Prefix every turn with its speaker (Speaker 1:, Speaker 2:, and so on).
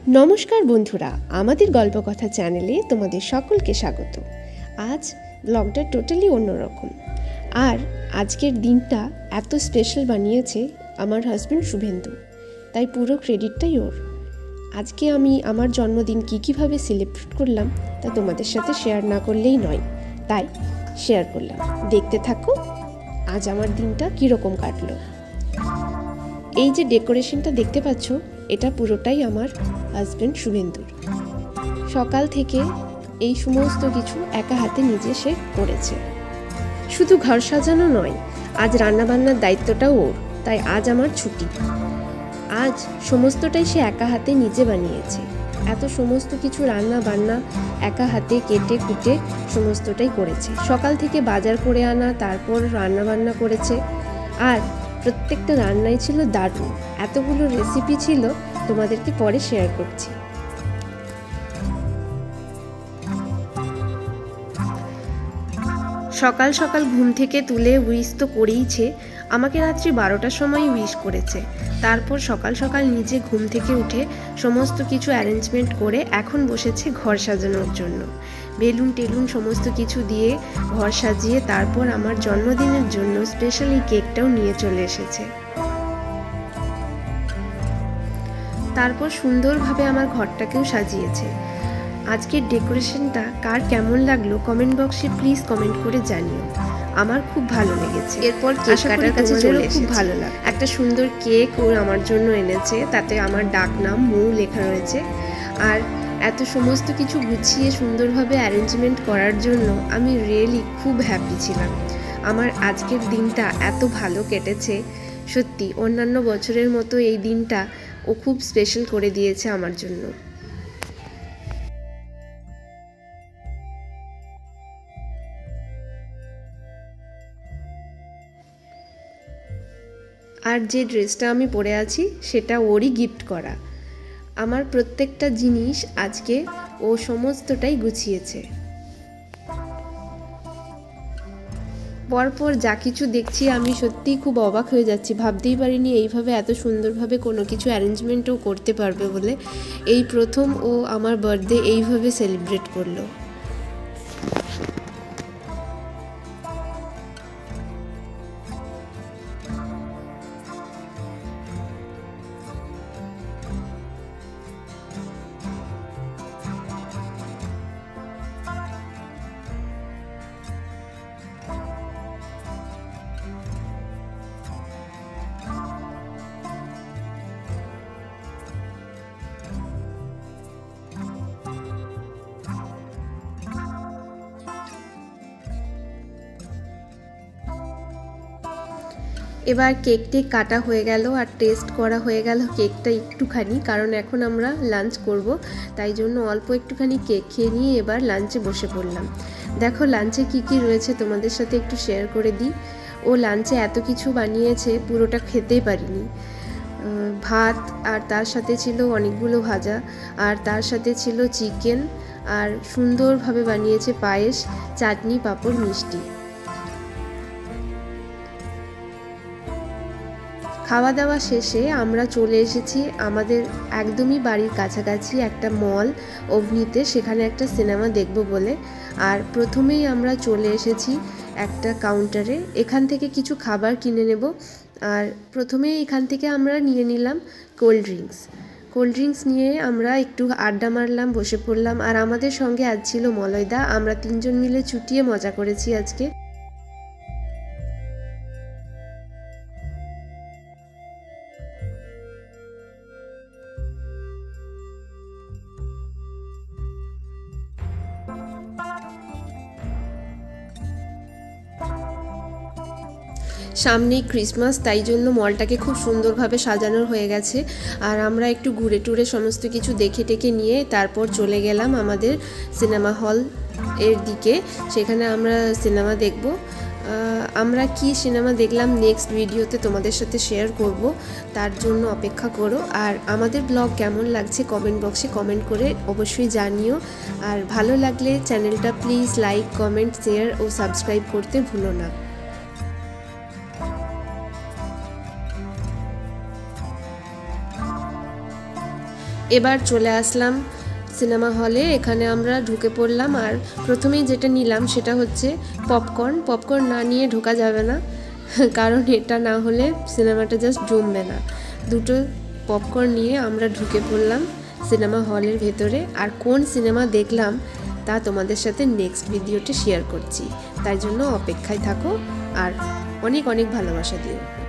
Speaker 1: নমস্কার বন্ধুরা, আমাদের গল্পকথা চ্যানেলে তোমাদের সকলকে স্বাগত। আজ ব্লগটা টোটালি অন্যরকম। আর আজকের দিনটা এত স্পেশাল বানিয়েছে আমার হাজব্যান্ড শুভেন্দু, তাই পুরো ক্রেডিটটাই ওর। আজকে আমি আমার জন্মদিন কীভাবে সেলিব্রেট করলাম তা তোমাদের সাথে শেয়ার না করলেই নয়, তাই শেয়ার করলাম। দেখতে থাকো আজ আমার দিনটা কীরকম কাটলো। এই যে ডেকোরেশনটা দেখতে পাচ্ছ, এটা পুরোটাই আমার হাজব্যান্ড শুভেন্দুর। সকাল থেকে এই সমস্ত কিছু একা হাতে নিজে সে করেছে। শুধু ঘর সাজানো নয়, আজ রান্নাবান্নার দায়িত্বটাও ওর, তাই আজ আমার ছুটি। আজ সমস্তটাই সে একা হাতে নিজে বানিয়েছে। এত সমস্ত কিছু রান্না বান্না একা হাতে কেটে কুটে সমস্তটাই করেছে। সকাল থেকে বাজার করে আনা, তারপর রান্না বান্না করেছে। আর প্রত্যেকটা রান্নাই ছিল দারুণ। এতগুলো রেসিপি ছিল, তোমাদেরকে পরে শেয়ার করছি। সকাল সকাল ঘুম থেকে তুলে উইশ তো করেইছে। আমাকে রাত্রি 12টার সময় উইশ করেছে। তারপর সকাল সকাল নিজে ঘুম থেকে উঠে সমস্ত কিছু অ্যারেঞ্জমেন্ট করে এখন বসেছে ঘর সাজানোর জন্য। বেলুন টেলুন সমস্ত কিছু দিয়ে ঘর সাজিয়ে তারপর আমার জন্মদিনের জন্য স্পেশালি কেকটাও নিয়ে চলে এসেছে। তারপর সুন্দরভাবে আমার ঘরটাকেও সাজিয়েছে। আজকের ডেকোরেশনটা কার কেমন লাগলো কমেন্ট বক্সে প্লিজ কমেন্ট করে জানিও। আমার খুব ভালো লেগেছে। এরপর কেক কাটার কাছে চলে এসেছি। খুব ভালো লাগে। একটা সুন্দর কেক ওর আমার জন্য এনেছে, তাতে আমার ডাক নাম মৌ লেখা রয়েছে। আর এত সমস্ত কিছু গুছিয়ে সুন্দরভাবে অ্যারেঞ্জমেন্ট করার জন্য আমি রিয়েলি খুব হ্যাপি ছিলাম। আমার আজকের দিনটা এত ভালো কেটেছে, সত্যি অন্যান্য বছরের মতো এই দিনটা ও খুব স্পেশাল করে দিয়েছে আমার জন্য। আর যে ড্রেসটা আমি পরে আছি সেটা ওরই গিফট করা। আমার প্রত্যেকটা জিনিস আজকে ও সমস্তটাই গুছিয়েছে। পরপর যা কিছু দেখছি আমি সত্যিই খুব অবাক হয়ে যাচ্ছি। ভাবতেই পারিনি এইভাবে এত সুন্দরভাবে কোনো কিছু অ্যারেঞ্জমেন্টও করতে পারবে বলে। এই প্রথম ও আমার বার্থডে এইভাবে সেলিব্রেট করলো। এবার কেকটি কাটা হয়ে গেল আর টেস্ট করা হয়ে গেল কেকটা একটুখানি, কারণ এখন আমরা লাঞ্চ করব, তাই জন্য অল্প একটুখানি কেক খেয়ে নিয়ে এবার লাঞ্চে বসে পড়লাম। দেখো লাঞ্চে কি কি রয়েছে তোমাদের সাথে একটু শেয়ার করে দিই। ও লাঞ্চে এত কিছু বানিয়েছে পুরোটা খেতেই পারিনি। ভাত, আর তার সাথে ছিল অনেকগুলো ভাজা, আর তার সাথে ছিল চিকেন, আর সুন্দরভাবে বানিয়েছে পায়েস, চাটনি, পাঁপড়, মিষ্টি। খাওয়া দাওয়া শেষে আমরা চলে এসেছি আমাদের একদমই বাড়ির কাছাকাছি একটা মল অভনিতে, সেখানে একটা সিনেমা দেখব বলে। আর প্রথমেই আমরা চলে এসেছি একটা কাউন্টারে। এখান থেকে কিছু খাবার কিনে নেব। আর প্রথমেই এখান থেকে আমরা নিয়ে নিলাম কোল্ড ড্রিঙ্কস নিয়ে আমরা একটু আড্ডা মারলাম, বসে পড়লাম। আর আমাদের সঙ্গে আজ ছিল মলয়দা। আমরা তিনজন মিলে চুটিয়ে মজা করেছি আজকে। সামনেই ক্রিসমাস, তাই জন্য মলটাকে খুব সুন্দরভাবে সাজানো হয়ে গেছে। আর আমরা একটু ঘুরে টুরে সমস্ত কিছু দেখে টেকে নিয়ে তারপর চলে গেলাম আমাদের সিনেমা হল এর দিকে। সেখানে আমরা সিনেমা দেখব। আমরা কি সিনেমা দেখলাম নেক্সট ভিডিওতে তোমাদের সাথে শেয়ার করব, তার জন্য অপেক্ষা করো। আর আমাদের ব্লগ কেমন লাগছে কমেন্ট বক্সে কমেন্ট করে অবশ্যই জানিও। আর ভালো লাগলে চ্যানেলটা প্লিজ লাইক, কমেন্ট, শেয়ার ও সাবস্ক্রাইব করতে ভুলো না। এবার চলে আসলাম সিনেমা হলে। এখানে আমরা ঢুকে পড়লাম, আর প্রথমেই যেটা নিলাম সেটা হচ্ছে পপকর্ন। পপকর্ন না নিয়ে ঢোকা যাবে না, কারণ এটা না হলে সিনেমাটা জাস্ট জমবে না। দুটো পপকর্ন নিয়ে আমরা ঢুকে পড়লাম সিনেমা হলের ভেতরে। আর কোন সিনেমা দেখলাম তা তোমাদের সাথে নেক্সট ভিডিওতে শেয়ার করছি, তাই জন্য অপেক্ষায় থাকো আর অনেক অনেক ভালোবাসা দিও।